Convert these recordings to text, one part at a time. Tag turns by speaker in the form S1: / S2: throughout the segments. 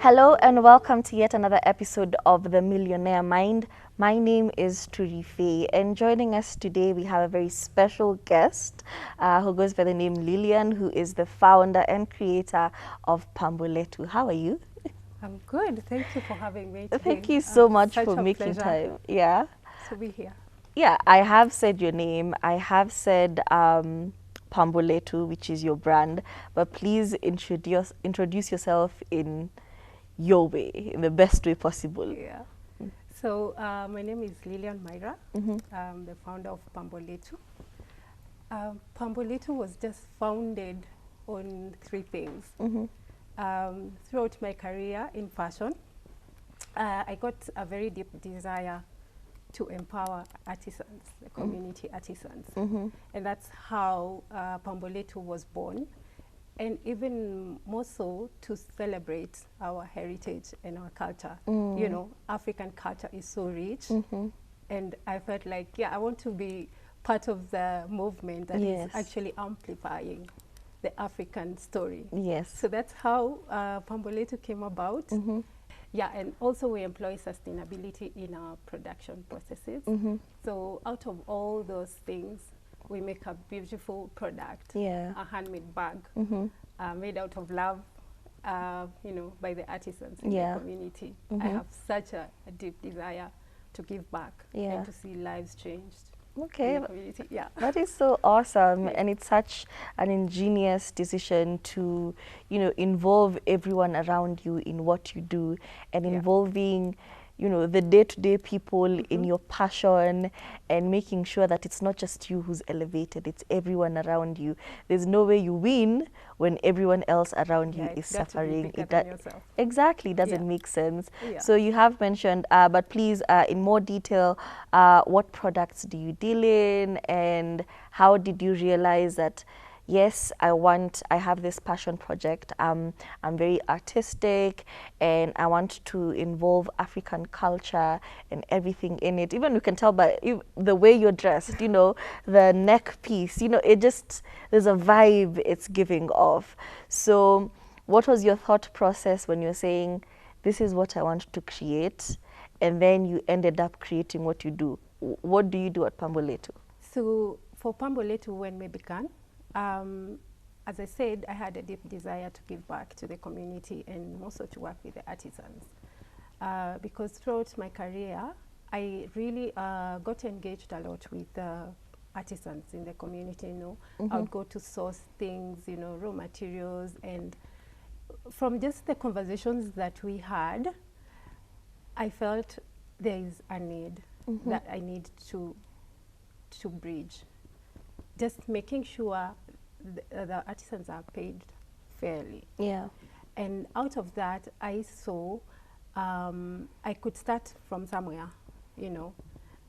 S1: Hello and welcome to yet another episode of The Millionaire Mind. My name is Turife, and joining us today we have a very special guest who goes by the name Lillian, who is the founder and creator of Pambo Letu. How are you?
S2: I'm good. Thank you for having me today.
S1: Thank you so much
S2: Such
S1: for
S2: a
S1: making
S2: pleasure
S1: time. Yeah.
S2: to be here.
S1: Yeah, I have said your name. I have said Pambo Letu, which is your brand, but please introduce yourself in your way, in the best way possible.
S2: Yeah. So my name is Lillian Myra.
S1: Mm-hmm.
S2: I'm the founder of Pambo Letu. Pambo Letu was just founded on three things.
S1: Mm-hmm.
S2: Throughout my career in fashion, I got a very deep desire to empower artisans, the community artisans.
S1: Mm-hmm.
S2: And that's how Pambo Letu was born. And even more so to celebrate our heritage and our culture.
S1: Mm.
S2: You know, African culture is so rich.
S1: Mm-hmm.
S2: And I felt like, yeah, I want to be part of the movement that
S1: Yes.
S2: is actually amplifying the African story.
S1: Yes.
S2: So that's how Pambo Letu came about.
S1: Mm-hmm.
S2: Yeah, and also we employ sustainability in our production processes.
S1: Mm-hmm.
S2: So out of all those things, we make a beautiful product,
S1: Yeah.
S2: a handmade bag
S1: Mm-hmm.
S2: made out of love, you know, by the artisans in
S1: Yeah.
S2: the community.
S1: Mhm.
S2: I have such a deep desire to give back
S1: Yeah.
S2: and to see lives changed
S1: Okay.
S2: in the community. Yeah.
S1: That is so awesome,
S2: Yeah.
S1: and it's such an ingenious decision to, involve everyone around you in what you do, and
S2: Yeah.
S1: involving, the day-to-day people in
S2: Mhm.
S1: your passion, and making sure that it's not just you who's elevated, it's everyone around you. There's no way you win when everyone else around you
S2: Yeah,
S1: is
S2: it's got to be
S1: suffering.
S2: bigger than yourself.
S1: Exactly, doesn't
S2: Yeah.
S1: make sense.
S2: Yeah.
S1: So you have mentioned, but please, in more detail, what products do you deal in, and how did you realize that, yes, I have this passion project. I'm very artistic, and I want to involve African culture and everything in it. Even you can tell by the way you're dressed, the neck piece, there's a vibe it's giving off. So what was your thought process when you're saying, this is what I want to create, and then you ended up creating what you do? What do you do at Pambo Letu?
S2: So for Pambo Letu, when we began, as I said, I had a deep desire to give back to the community and also to work with the artisans. Because throughout my career, I really got engaged a lot with artisans in the community. I would go to source things, raw materials, and from just the conversations that we had, I felt there is a need that I need to bridge. Just making sure the artisans are paid fairly.
S1: Yeah.
S2: And out of that, I saw I could start from somewhere,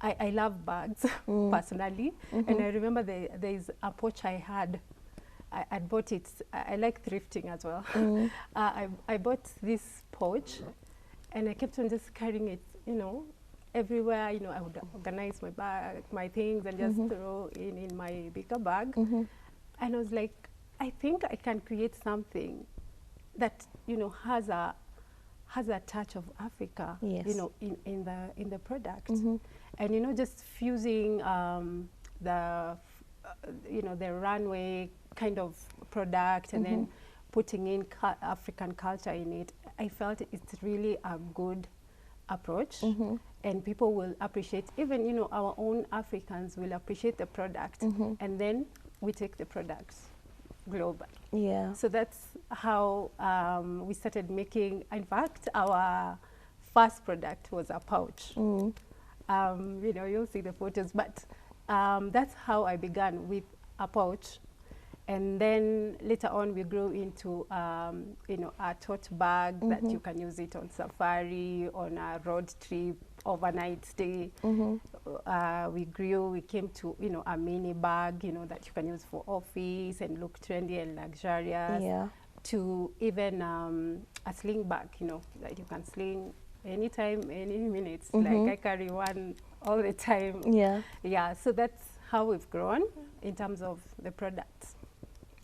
S2: I love bags personally. And I remember there's a pouch I had. I bought it. I like thrifting as well. I bought this pouch, and I kept on just carrying it, everywhere. I would organize my bag, my things, and just throw in my bigger bag. And I was like, I think I can create something that has a touch of Africa,
S1: Yes.
S2: in the product, and just fusing the runway kind of product, and then putting in African culture in it. I felt it's really a good approach, and people will appreciate, even our own Africans will appreciate the product, and then we take the products global.
S1: Yeah.
S2: So that's how we started making. In fact, our first product was a pouch. You'll see the photos, but that's how I began, with a pouch. And then later on, we grew into, a tote bag that you can use it on safari, on a road trip, overnight stay. We came to, a mini bag, that you can use for office and look trendy and luxurious.
S1: Yeah.
S2: To even a sling bag, that you can sling anytime, any minutes. Like I carry one all the time.
S1: Yeah.
S2: Yeah, so that's how we've grown in terms of the products.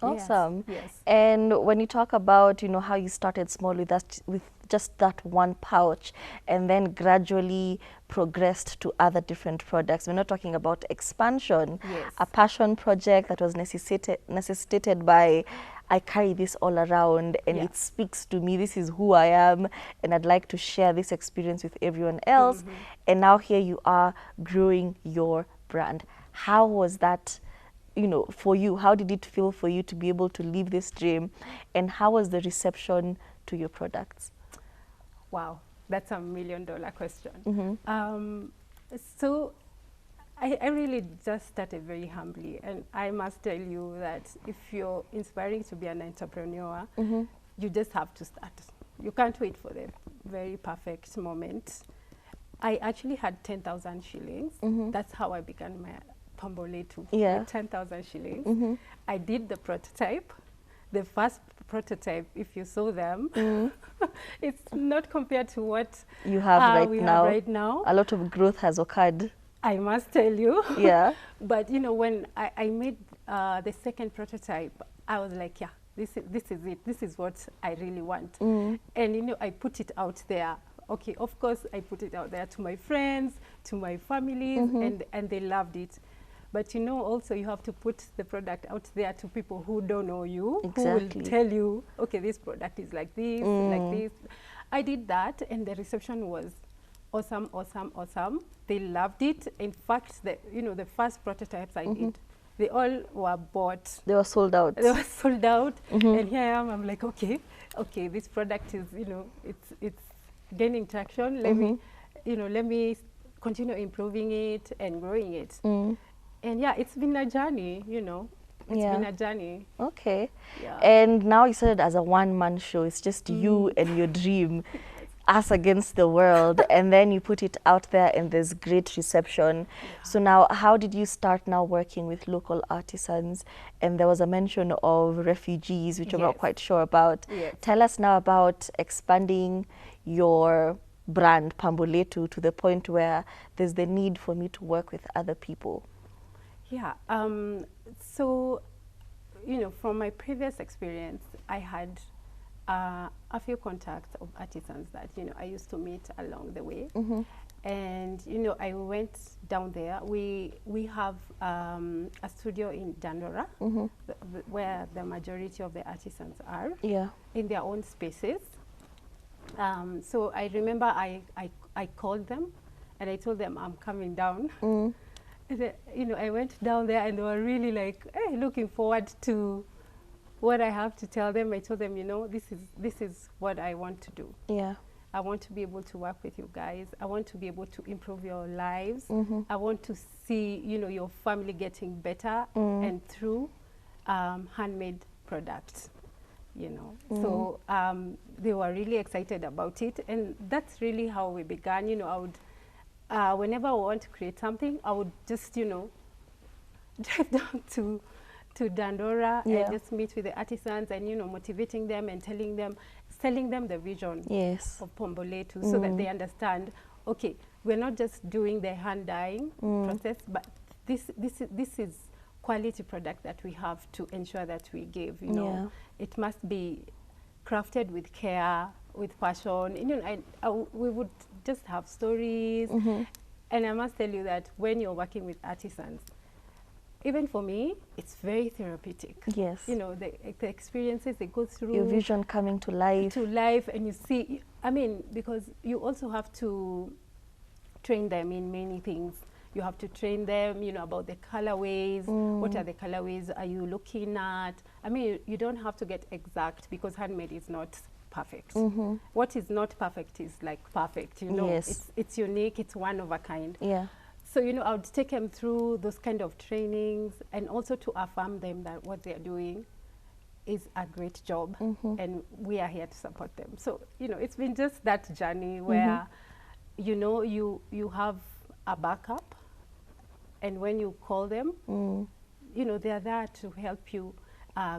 S1: Awesome.
S2: Yes.
S1: And when you talk about, you know, how you started small with that, with just that one pouch, and then gradually progressed to other different products. We're not talking about expansion.
S2: Yes.
S1: A passion project that was necessitated by, I carry this all around and
S2: Yeah.
S1: it speaks to me. This is who I am, and I'd like to share this experience with everyone else. And now here you are growing your brand. How was that? You know, for you, how did it feel for you to be able to live this dream, and how was the reception to your products?
S2: Wow, that's a $1 million question.
S1: Mm-hmm.
S2: So I really just started very humbly, and I must tell you that if you're inspiring to be an entrepreneur,
S1: Mm-hmm.
S2: you just have to start. You can't wait for the very perfect moment. I actually had 10,000 shillings.
S1: Mm-hmm.
S2: That's how I began my Pambo Letu,
S1: Yeah.
S2: with 10,000 shillings.
S1: Mm-hmm.
S2: I did the prototype. The first prototype, if you saw them, it's not compared to what
S1: You have
S2: we
S1: now.
S2: have right now.
S1: A lot of growth has occurred.
S2: I must tell you.
S1: Yeah.
S2: But you know, when I made the second prototype, I was like, yeah, this is it. This is what I really want. And you know, I put it out there. Okay, of course, I put it out there to my friends, to my families, and they loved it. But you know, also you have to put the product out there to people who don't know you, who will tell you, okay, this product is like this, like this. I did that, and the reception was awesome, awesome, awesome. They loved it. In fact, the first prototypes I did, they all were bought.
S1: They were sold out.
S2: They were sold out, and here I am. I'm like, okay, this product is, it's gaining traction. Let me continue improving it and growing it. And yeah, it's been a journey, It's been a journey.
S1: Okay.
S2: Yeah.
S1: And now you started as a one-man show. It's just you and your dream, us against the world. And then you put it out there and there's great reception. Yeah. So now, how did you start now working with local artisans? And there was a mention of refugees, which I'm not quite sure about.
S2: Yes.
S1: Tell us now about expanding your brand, Pambo Letu, to the point where there's the need for me to work with other people.
S2: Yeah, so, from my previous experience, I had a few contacts of artisans that, I used to meet along the way. And, I went down there. We have a studio in Dandora, where the majority of the artisans are, in their own spaces. So I remember I called them, and I told them I'm coming down. I went down there, and they were really like, hey, looking forward to what I have to tell them. I told them, this is what I want to do. Yeah. I want to be able to work with you guys. I want to be able to improve your lives. I want to see, your family getting better and through handmade products, So they were really excited about it, and that's really how we began. I would. Whenever I want to create something, I would just, drive down to Dandora and just meet with the artisans and, motivating them and telling them the vision of Pambo Letu, so that they understand, okay, we're not just doing the hand dyeing process, but this is quality product that we have to ensure that we give, It must be crafted with care, with passion. We would just have stories. And I must tell you that when you're working with artisans, even for me, it's very therapeutic. Yes. The experiences they go through.
S1: Your vision coming to life.
S2: And you see, because you also have to train them in many things. You have to train them, about the colorways. What are the colorways are you looking at? You don't have to get exact, because handmade is not perfect. What is not perfect is like perfect, Yes. It's unique, it's one of a kind. Yeah. So, I would take them through those kind of trainings, and also to affirm them that what they're doing is a great job, and we are here to support them. So, it's been just that journey where, you have a backup, and when you call them, they're there to help you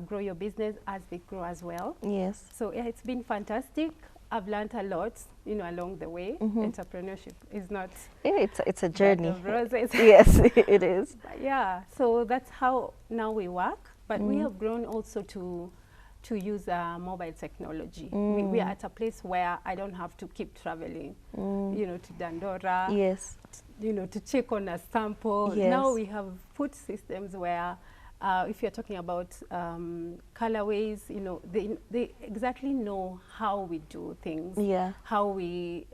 S2: grow your business as they grow as well. Yes. So yeah, it's been fantastic. I've learned a lot, along the way. Entrepreneurship is not. Yeah, it's a journey.
S1: Yes, it is.
S2: But yeah, so that's how now we work. But we have grown also to use mobile technology. We are at a place where I don't have to keep traveling, to Dandora,
S1: Yes.
S2: To check on a sample.
S1: Yes.
S2: Now we have put systems where if you're talking about colorways, they exactly know how we do things,
S1: Yeah.
S2: how we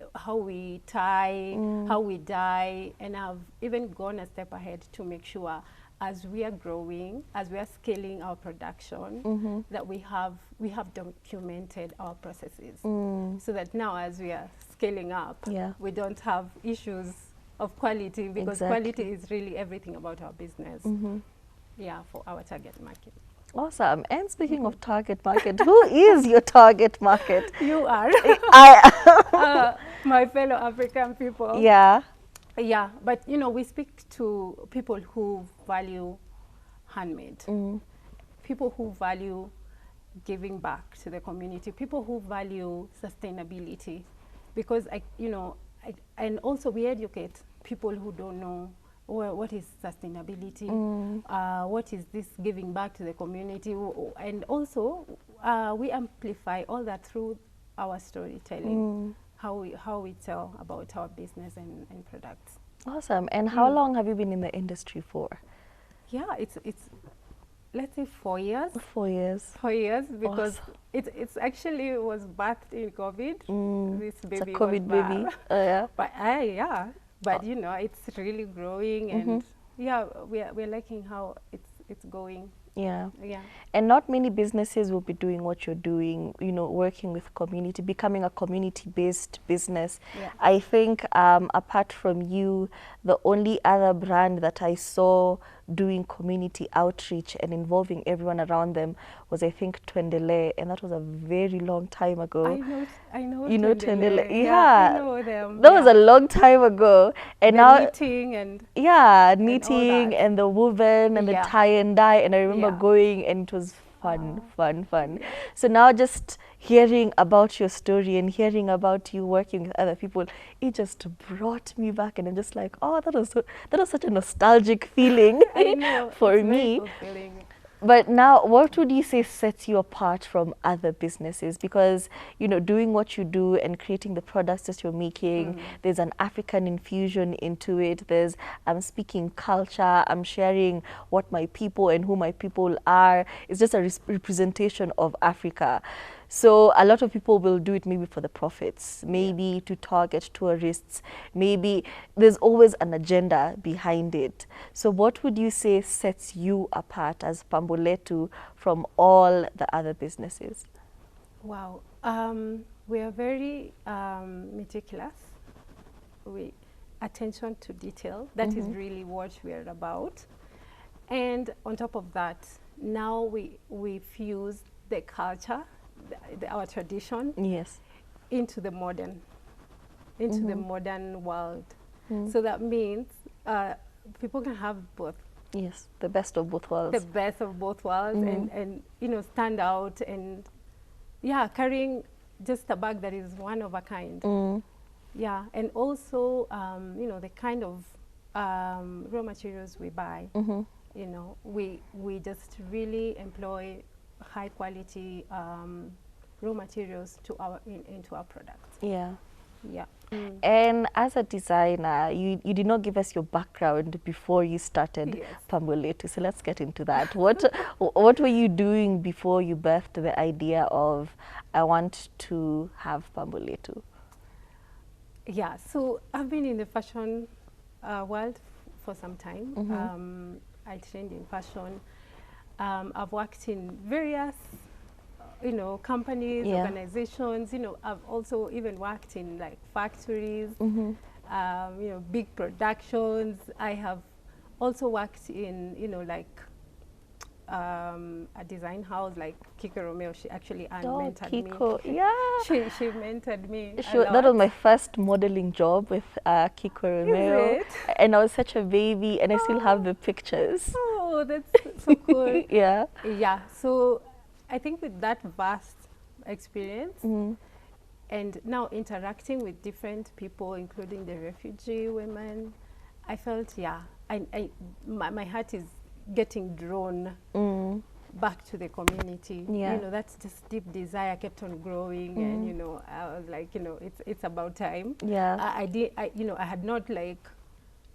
S2: tie, how we dye, and I've even gone a step ahead to make sure as we are growing, as we are scaling our production, that we have documented our processes, so that now as we are scaling up, we don't have issues of quality, because quality is really everything about our business. Yeah, for our target market.
S1: Awesome. And speaking of target market, who is your target market?
S2: You are. My fellow African people.
S1: Yeah.
S2: Yeah, but we speak to people who value handmade, people who value giving back to the community, people who value sustainability, because and also we educate people who don't know what is sustainability, what is this giving back to the community, and also we amplify all that through our storytelling, how we tell about our business and products.
S1: Awesome. And how long have you been in the industry for?
S2: Yeah, it's let's say 4 years.
S1: 4 years.
S2: 4 years, because
S1: Awesome.
S2: it's actually was birthed in COVID. This baby,
S1: it's a COVID
S2: was
S1: baby. Yeah.
S2: But but it's really growing, and we're liking how it's going.
S1: Yeah.
S2: Yeah.
S1: And not many businesses will be doing what you're doing, working with community, becoming a community-based business.
S2: Yeah.
S1: I think apart from you, the only other brand that I saw doing community outreach and involving everyone around them was, I think, Twendele, and that was a very long time ago.
S2: I know.
S1: You know Twendele?
S2: Yeah, I know them.
S1: That was a long time ago. And
S2: the
S1: now
S2: knitting and
S1: knitting and the woven and the tie and dye, and I remember going, and it was fun. Yeah. So now just hearing about your story and hearing about you working with other people, it just brought me back, and I'm just like, oh, that was such a nostalgic feeling
S2: I know,
S1: for me. But now, what would you say sets you apart from other businesses? Because, doing what you do and creating the products that you're making, there's an African infusion into it. There's, I'm speaking culture, I'm sharing what my people and who my people are. It's just a representation of Africa. So a lot of people will do it maybe for the profits, maybe to target tourists, maybe there's always an agenda behind it. So what would you say sets you apart as Pambo Letu from all the other businesses?
S2: Wow. We are very meticulous. Attention to detail. That is really what we are about. And on top of that, now we fuse the culture, our tradition, into the modern world. So that means people can have both.
S1: Yes, the best of both worlds.
S2: The best of both worlds, and stand out, and carrying just a bag that is one of a kind. Yeah, and also the kind of raw materials we buy. We just really employ high quality raw materials into our products.
S1: Yeah.
S2: And
S1: as a designer, you did not give us your background before you started Pambo Letu, so let's get into that. What were you doing before you birthed the idea of, I want to have Pambo Letu?
S2: Yeah, so I've been in the fashion world for some time. I trained in fashion. I've worked in various companies, organizations. I've also even worked in like factories, big productions. I have also worked in a design house like Kiko Romeo. She actually mentored
S1: Kiko,
S2: me.
S1: yeah.
S2: She mentored me.
S1: That was my first modeling job with Kiko Romeo. And I was such a baby, and I still have the pictures.
S2: Oh, that's so cool.
S1: Yeah.
S2: So I think with that vast experience and now interacting with different people, including the refugee women, I felt, my heart is getting drawn back to the community.
S1: Yeah.
S2: You know, that's just deep desire kept on growing, and you know, I was like, you know, it's about time.
S1: Yeah.
S2: You know, I had not like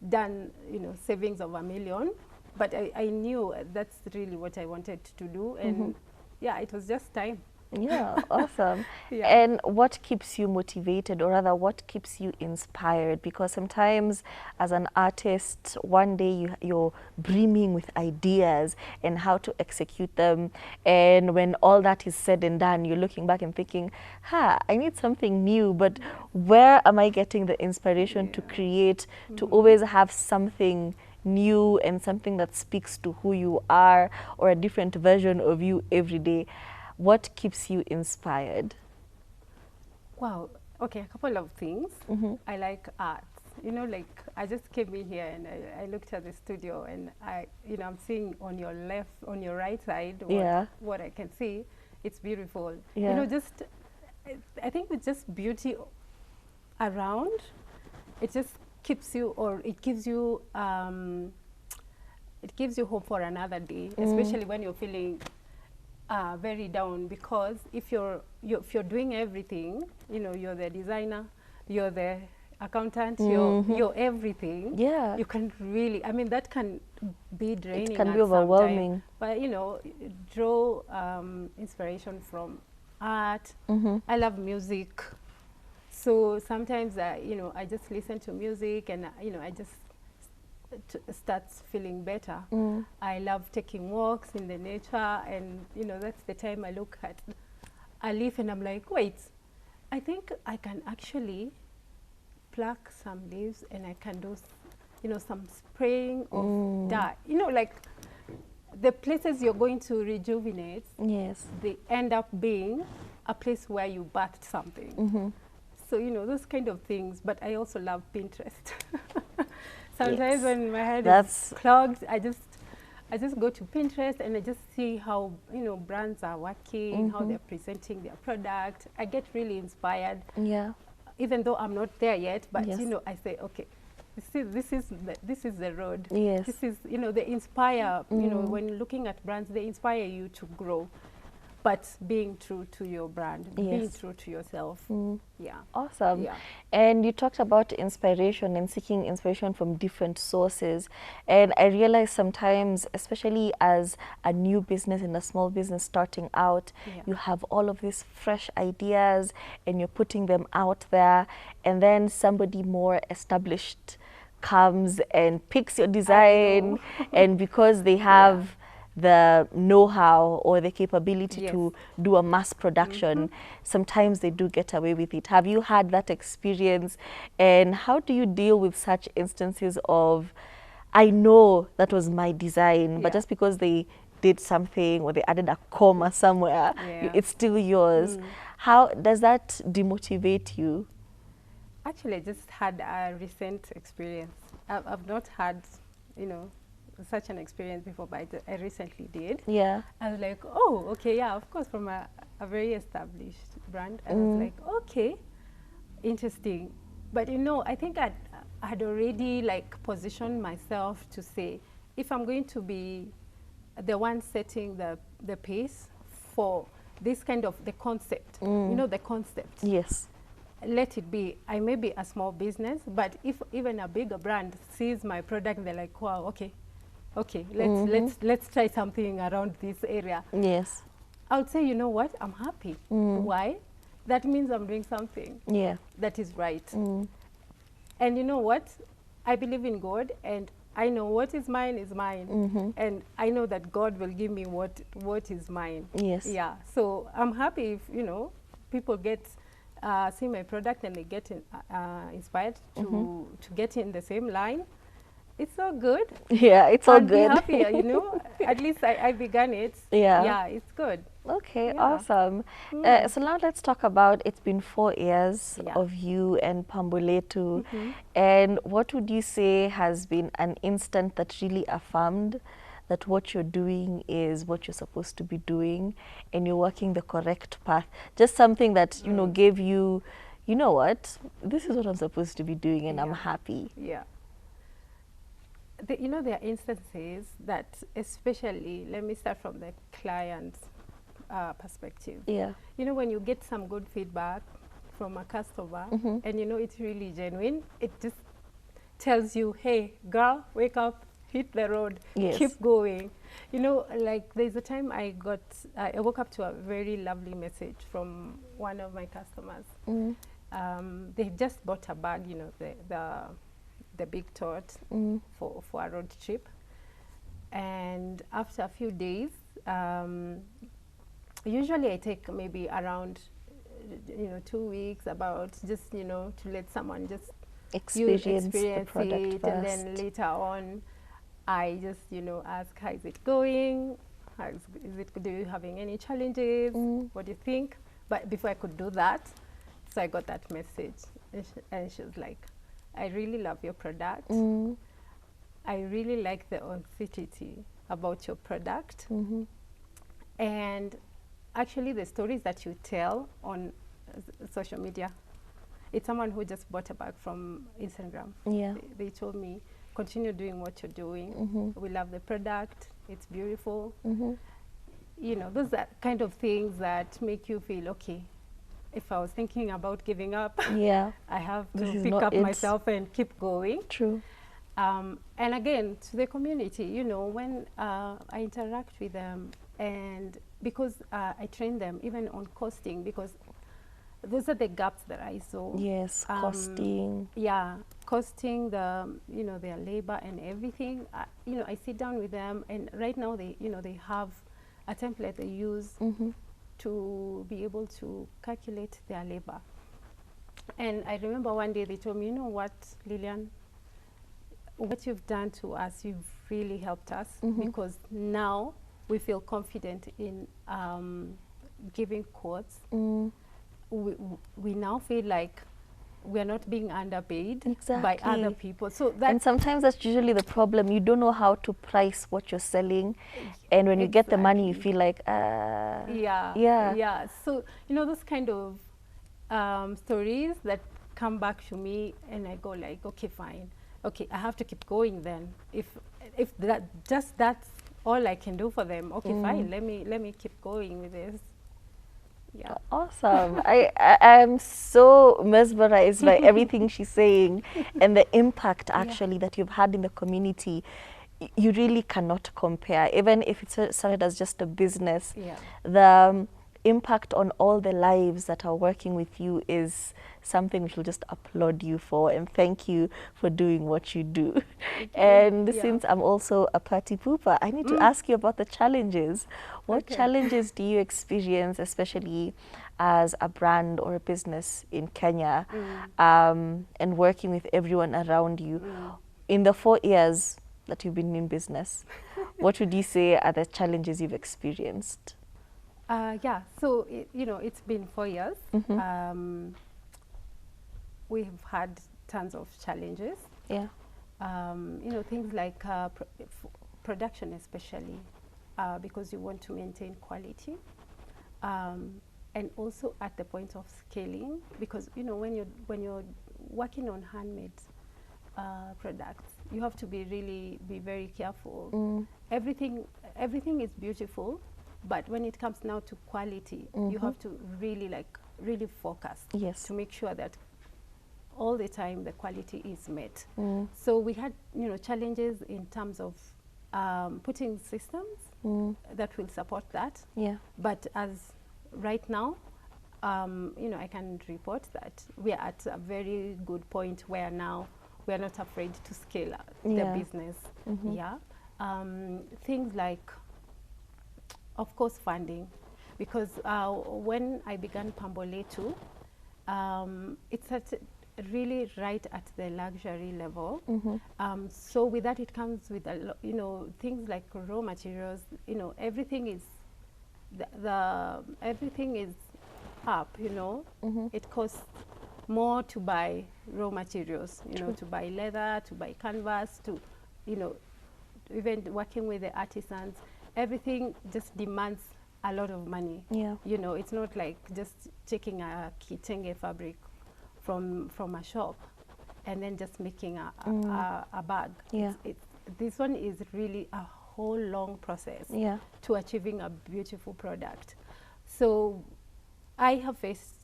S2: done, you know, savings of $1 million, but I knew that's really what I wanted to do, and yeah, it was just time.
S1: Yeah, awesome.
S2: Yeah.
S1: And what keeps you motivated, or rather, what keeps you inspired? Because sometimes, as an artist, one day you're brimming with ideas and how to execute them. And when all that is said and done, you're looking back and thinking, I need something new, but where am I getting the inspiration to create, to always have something new and something that speaks to who you are, or a different version of you every day? What keeps you inspired?
S2: Wow. Okay, a couple of things. I like art. You know, like I just came in here and I looked at the studio, and you know, I'm seeing on your left, on your right side, what I can see. It's beautiful.
S1: Yeah.
S2: You know, just I think with just beauty around, it just keeps you, or it gives you hope for another day, especially when you're feeling very down, because if you're doing everything, you know, you're the designer, you're the accountant, you're everything.
S1: Yeah.
S2: You can really, I mean, that can be draining.
S1: It can be overwhelming.
S2: But you know, draw inspiration from art. I love music, so sometimes you know, I just listen to music, and you know, I just starts feeling better. I love taking walks in the nature, and you know, that's the time I look at a leaf and I'm like, wait, I think I can actually pluck some leaves and I can do, you know, some spraying of dye. You know, like the places you're going to rejuvenate,
S1: Yes.
S2: they end up being a place where you birthed something. So, you know, those kind of things. But I also love Pinterest. Sometimes when my head is clogged, I just go to Pinterest and I just see how, you know, brands are working, how they're presenting their product. I get really inspired.
S1: Yeah.
S2: Even though I'm not there yet, but you know, I say, okay, this is the road.
S1: Yes.
S2: This is, you know, they inspire. You know, when looking at brands, they inspire you to grow, but being true to your brand, being true to yourself. Yeah.
S1: Awesome.
S2: Yeah.
S1: And you talked about inspiration and seeking inspiration from different sources. And I realize sometimes, especially as a new business and a small business starting out, you have all of these fresh ideas and you're putting them out there, and then somebody more established comes and picks your design and because they have the know-how or the capability to do a mass production, sometimes they do get away with it. Have you had that experience, and how do you deal with such instances of, I know that was my design, but just because they did something or they added a comma somewhere, it's still yours? How does that demotivate you?
S2: Actually, I just had a recent experience. I've not had, you know, such an experience before, but I recently did.
S1: Yeah.
S2: I was like, oh, okay, yeah, of course, from a very established brand. I was like, okay, interesting. But you know, I think I had already like positioned myself to say, if I'm going to be the one setting the pace for this kind of the concept, you know, the concept.
S1: Yes.
S2: Let it be. I may be a small business, but if even a bigger brand sees my product, they're like, wow, okay, let's try something around this area.
S1: Yes.
S2: I would say, you know what, I'm happy. Why? That means I'm doing something that is right. And you know what? I believe in God, and I know what is mine is mine. And I know that God will give me what is mine.
S1: Yes.
S2: Yeah. So I'm happy if, you know, people get see my product and they get inspired to get in the same line. It's all good.
S1: Yeah, it's all good.
S2: I'll be happier, you know. At least I began it. Yeah, it's good.
S1: Okay, awesome. So now let's talk about, it's been 4 years of you and Pambo Letu. And what would you say has been an instant that really affirmed that what you're doing is what you're supposed to be doing and you're working the correct path? Just something that, you know, gave you, you know what, this is what I'm supposed to be doing and I'm happy.
S2: Yeah. You know, there are instances that, especially, let me start from the client's perspective.
S1: Yeah.
S2: You know, when you get some good feedback from a customer,
S1: Mm-hmm.
S2: and you know it's really genuine, it just tells you, hey, girl, wake up, hit the road,
S1: Yes.
S2: keep going. You know, like there's a time I woke up to a very lovely message from one of my customers. They just bought a bag, you know, the big tote for a road trip. And after a few days, usually I take maybe around, 2 weeks, about just, to let someone just
S1: Experience the
S2: experience
S1: product
S2: it,
S1: first.
S2: and then later on, I just, ask, how is it going? Do you having any challenges? What do you think? But before I could do that, so I got that message, and she was like, I really love your product. I really like the authenticity about your product. And actually, the stories that you tell on social media, it's someone who just bought a bag from Instagram.
S1: Yeah.
S2: They told me, continue doing what you're doing. We love the product. It's beautiful. You know, those are kind of things that make you feel, okay, if I was thinking about giving up,
S1: Yeah.
S2: I have
S1: This
S2: to
S1: is
S2: pick
S1: not
S2: up
S1: it.
S2: myself and keep going.
S1: True.
S2: And again, to the community, when I interact with them, and because I train them even on costing, because those are the gaps that I saw.
S1: Yes, costing.
S2: Yeah, costing their labor and everything. I sit down with them, and right now they have a template they use to be able to calculate their labor. And I remember one day they told me, you know what, Lillian, what you've done to us, you've really helped us, because now we feel confident in giving quotes. We now feel like we're not being underpaid by other people. So
S1: and sometimes that's usually the problem. You don't know how to price what you're selling, and when you get the money, you feel like,
S2: yeah. So those kind of stories that come back to me, and I go like, okay, fine. Okay, I have to keep going then. If that's all I can do for them, okay, fine. Let me keep going with this. Yeah.
S1: Awesome. I'm so mesmerized by everything she's saying, and the impact actually that you've had in the community. You really cannot compare. Even if it started as just a business, the impact on all the lives that are working with you is something we should just applaud you for, and thank you for doing what you do. And since I'm also a party pooper, I need to ask you about the challenges. What challenges do you experience, especially as a brand or a business in Kenya, and working with everyone around you? In the 4 years that you've been in business, what would you say are the challenges you've experienced?
S2: So it's been 4 years. We've had tons of challenges.
S1: Yeah.
S2: Things like production, especially because you want to maintain quality, and also at the point of scaling, because when you're working on handmade products, you have to be very careful. Everything is beautiful, but when it comes now to quality, you have to really focus to make sure that all the time the quality is met. So we had challenges in terms of putting systems that will support that. But as right now, I can report that we are at a very good point where now we are not afraid to scale up the business. Things like, of course, funding, because when I began Pambo Letu, it's really right at the luxury level. So with that, it comes with things like raw materials. Everything is everything is up. It costs more to buy raw materials. To buy leather, to buy canvas, to even working with the artisans. Everything just demands a lot of money. It's not like just taking a kitenge fabric from a shop and then just making a bag. this one is really a whole long process
S1: Yeah.
S2: to achieving a beautiful product. So I have faced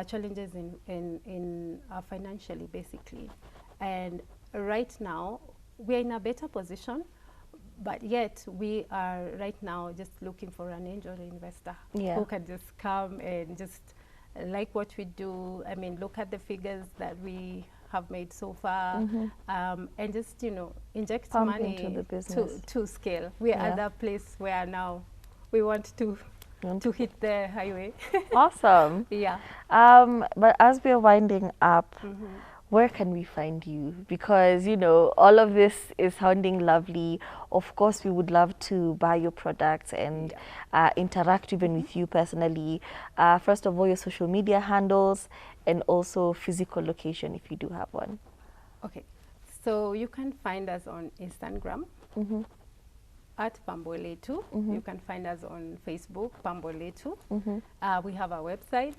S2: challenges in financially, basically. And right now, we're in a better position, but yet we are right now just looking for an angel investor
S1: Yeah.
S2: who can just come and just like what we do. I mean, look at the figures that we have made so far, and just, inject
S1: Pump
S2: money
S1: into the business.
S2: to scale. We're
S1: Yeah.
S2: at that place where now we want to hit the highway.
S1: Awesome.
S2: Yeah.
S1: But as we're winding up, where can we find you? Because, all of this is sounding lovely. Of course, we would love to buy your products and interact even with you personally. First of all, your social media handles and also physical location if you do have one.
S2: Okay. So you can find us on Instagram at Pambo Letu. You can find us on Facebook, Pambo Letu. We have our website,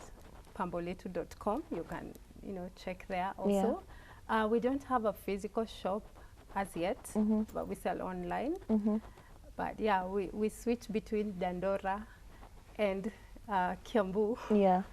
S2: pamboletu.com. You can, check there also. We don't have a physical shop as yet, but we sell online. But yeah, we switch between Dandora and Kiambu.
S1: Yeah.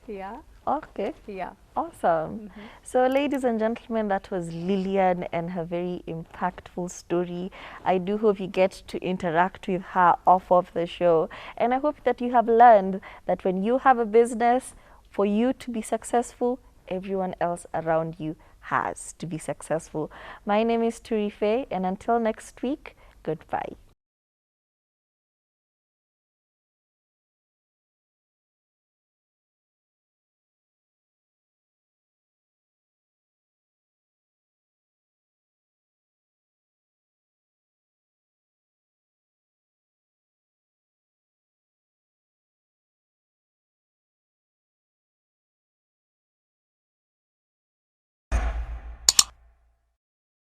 S2: Yeah.
S1: Okay.
S2: Yeah.
S1: Awesome. So, ladies and gentlemen, that was Lillian and her very impactful story. I do hope you get to interact with her off of the show. And I hope that you have learned that when you have a business, for you to be successful, everyone else around you has to be successful. My name is Turife, and until next week, goodbye.